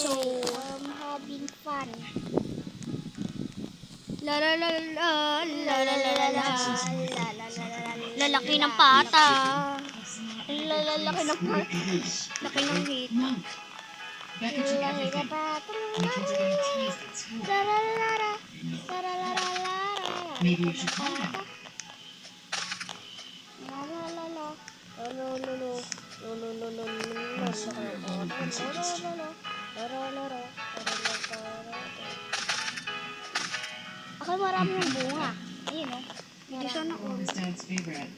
So, having fun. la la la la la la la la la. Lalaki ng La pata. Lalaki ng pata. Laki ng hita. Lalaki ng pata. Maybe you should try that. Ako marami ng bunga. Ayun o. Hindi sana What was Dad's favorite?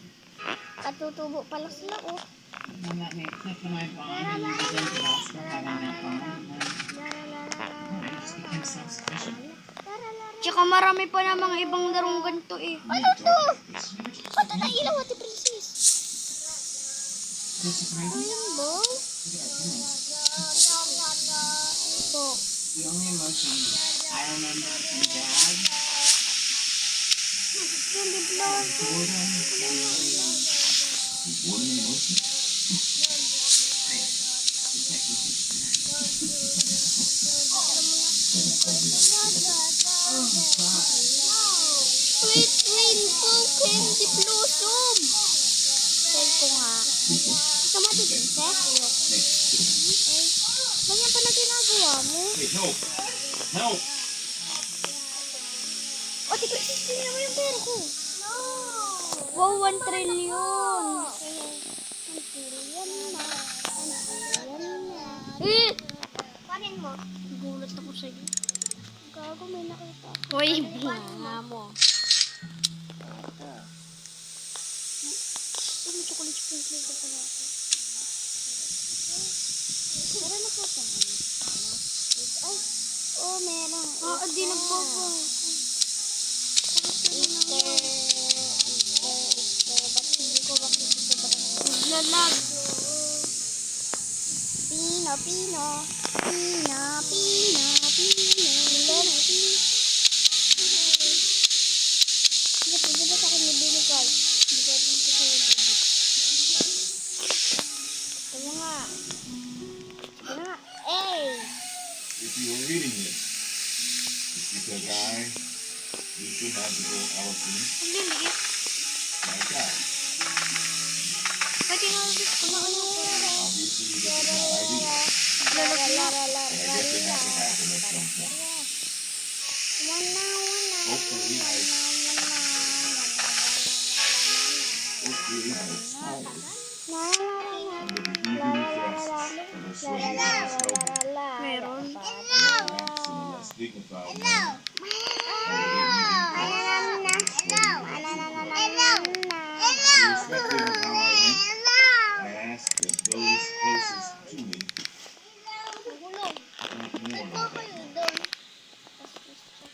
Katutubo pala sila o. One that made Cliff and I bond and we resented us for having that bond. And then I just became self-sufficient. Tsaka marami pa namang ibang larong ganito eh. Ano to? Ano na ilaw ati princess? This is my Ayun ba? Look at our parents. Ito. The only emotion I remember from Dad Candy blossom. boredom and Boredom and emotion? Sweet rainbow candy blossom. Sell ko nga. Gusto mo ati princess? Ganyan pala ginagawa mo. Hey, help! Help! O, ati princess, tingnan mo yung pera ko. No. Wow, 1 trillion. 1 trillion na. 1 trillion na. Eh! Panin mo. Gulat ako sa'yo. Gago, may nakita. Uy, bunga mo. Ito. May chocolate sprinkle ko pala ako. Meron na po ito. Ay, oh, meron. Ah, di nagbago. Easter. Ba't hindi ko makikita ba? Lalag. Pino. Pino. Hindi ba sa akin nabili ko? Hindi ko rin ko sa'yo nabili. Kaya nga. Sige nga. Hey! If you were reading this, it's because I used to magical elephant Ang liliit. like that. Pwede nga ulit ko na ano. Obviously, this is not ideal, Lalagyan. and I guess it has to happen at some point. Hopefully, I smile under the heaving thrust of a sweaty little snowball. Meron. Perhaps in a less dignified manner, under the heaving thrust of a sweaty little irrespective of how I went, I ask that those closest to me think more of that.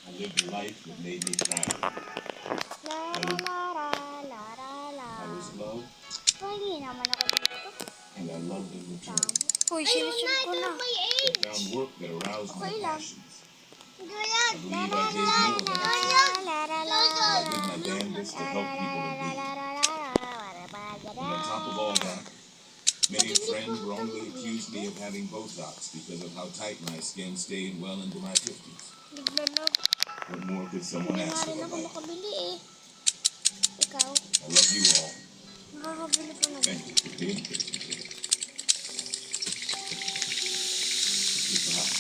I lived a life that made me proud. I was loved, Pwede naman ako dito. and I loved in return. Uy, sinisip ko na. I found work that aroused my Okay lang. passions. I believe I gave more than I took. I did my damnedest to help people in need. And on top of all that, many friends wrongly accused me of having Botox because of how tight my skin stayed well into my 50s. Naglalag. What more could someone Hindi nga ask rin of a ako life? nakabili eh. Ikaw? I love you all. Nakakabili pa na. Thank you for being patient with me. Goodbye.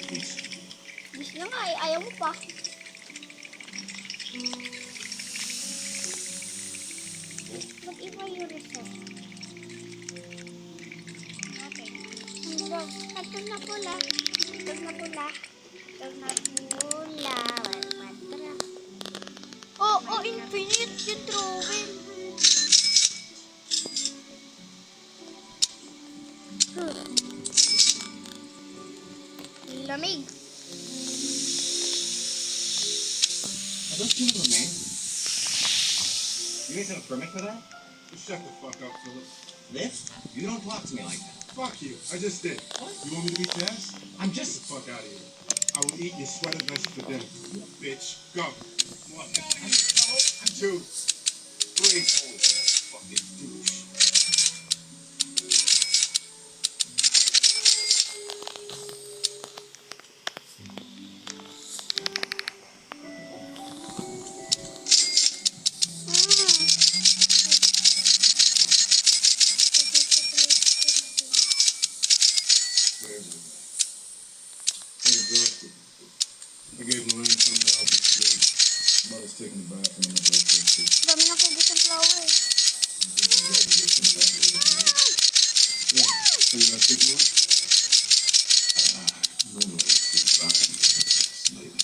Peace. Bis na nga eh. Ayaw mo pa. Mag-iba yung resource. Okay. Ito na pula. Ito na pula. Ito na pula. Matra. Oh, infinite yung drawing. Lamig. Are those two little men? You guys have a permit for that? Just shut the fuck up, Philip. This? You don't talk to me like that. Fuck you. I just did. You want me to beat your ass? I'm Get the just... fuck out of here. I will eat your sweater vest for dinner. Bitch. Go. 1, 2, 3. Fucking douche. sunflower. Yeah. So you want to take one? Normally it's pretty fine. This lady.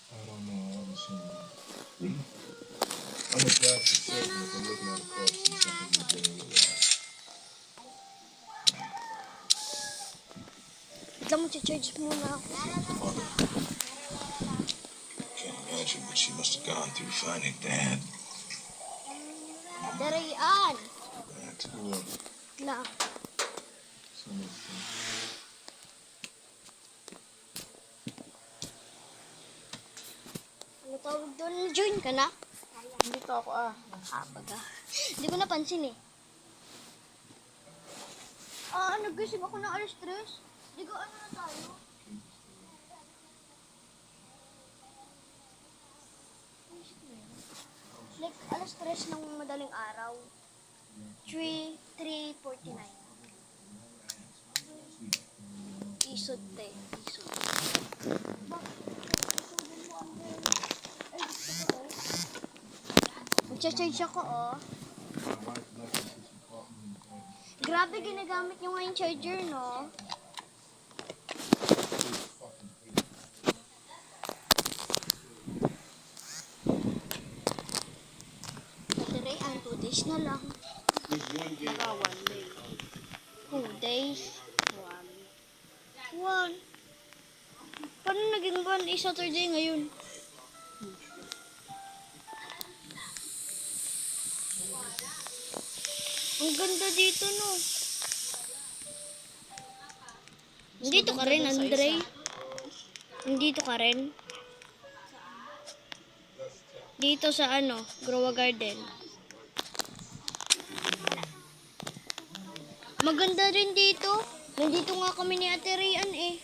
I don't know. I haven't seen it. I'm a plastic surgeon. If I'm looking at a corpse, see something you're dealing with. Bigla mo charge muna ako. Can't imagine what she must have gone through finding Dad. Darian. That. Yeah. Bigla. So much fun. Ano tawag doon? Join ka na? Dito ako Baga. Hindi ko napansin eh. Nag-isip ako ng alas 3. Hindi ko ano na tayo. Like alas 3 ng madaling araw. 3:49. Isod te. Isod. Magcha-charge ako oh. Grabe ginagamit nyo nga yung charger, no? Battery, 2 days na lang. Naka 1 day. 2 days. 1. Paano naging 1 is Saturday ngayon? Ang ganda dito, no? Nandito ka rin, Andre? Nandito ka rin? Dito sa ano, Growa Garden. Maganda rin dito. Nandito nga kami ni Ate Rian eh.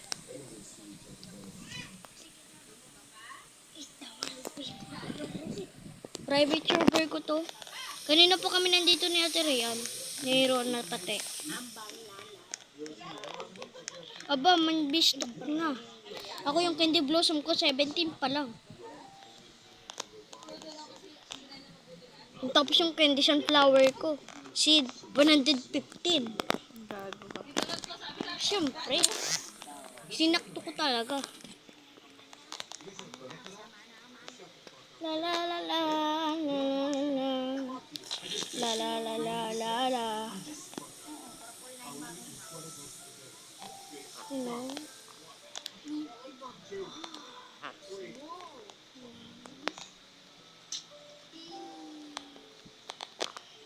Private server ko to. Kanina po kami nandito ni Ate Rian. Ni Ron na pati. Aba, man-bistok na. Ako yung Candy Blossom ko, 17 pa lang. Tapos yung Candy Sunflower ko, seed, 115. Gago ka. Siyempre. Sinakto ko talaga. La la la la la la la la la la la la. No.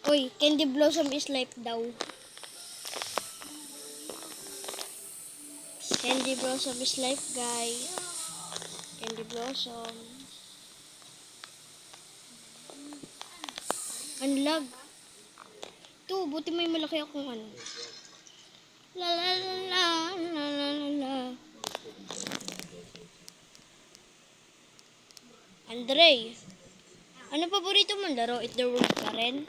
Uy, Candy Blossom is life daw. Candy Blossom is life, guys. Candy Blossom. Unlag. Ito, buti may malaki akong ano. La la la la la la la la. Andre, ano paborito mong laro? It the World ka rin?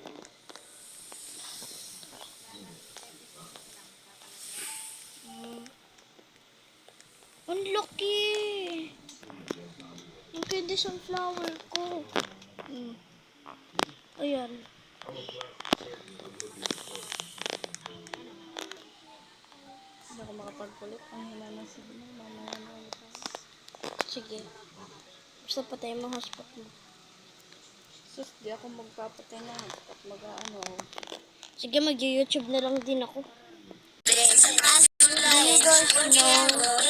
Ang laki! Yung Candy Sunflower ko. Ayan. Hindi ako makapagkulit. Ang hina ng signal. Mamaya na ulit ako. Sige. Basta patay mo hotspot mo. Sus, di ako magpapatay na. At mag-ano ako. Sige, mag-YouTube na lang din ako. Do you guys know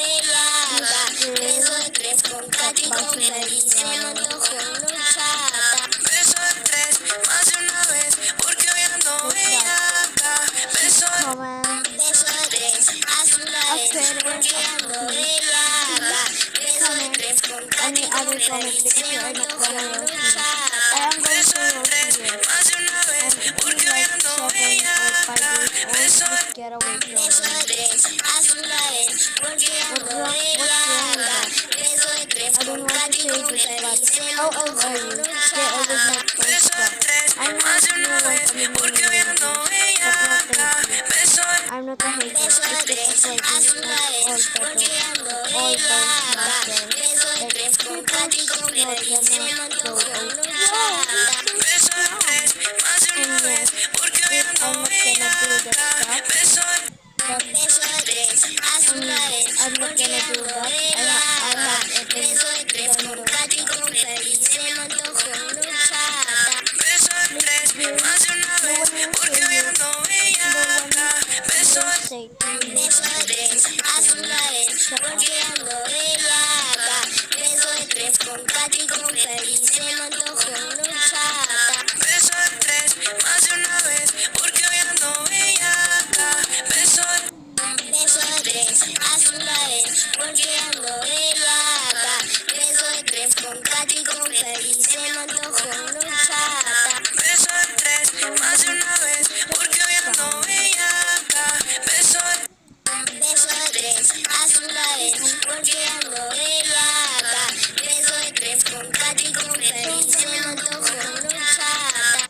any other comments because you are not gonna roast me. I am going to roast you. And if you like 7 or 5 years old, just get away from me. What's wrong with that? I don't want to say this, but how old are you? Get over my first step. I know you want to be mean, but not thank you. I'm not a hater. It's just like this, not all better. All better. con Katy, con Feliz, se me antojó una horchata.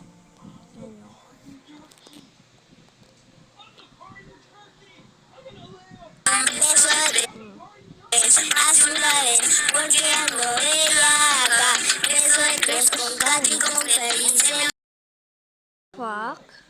Beso de tres azules, porque ando bellaca. Beso de tres con Katy, con Feliz, se me Fuck.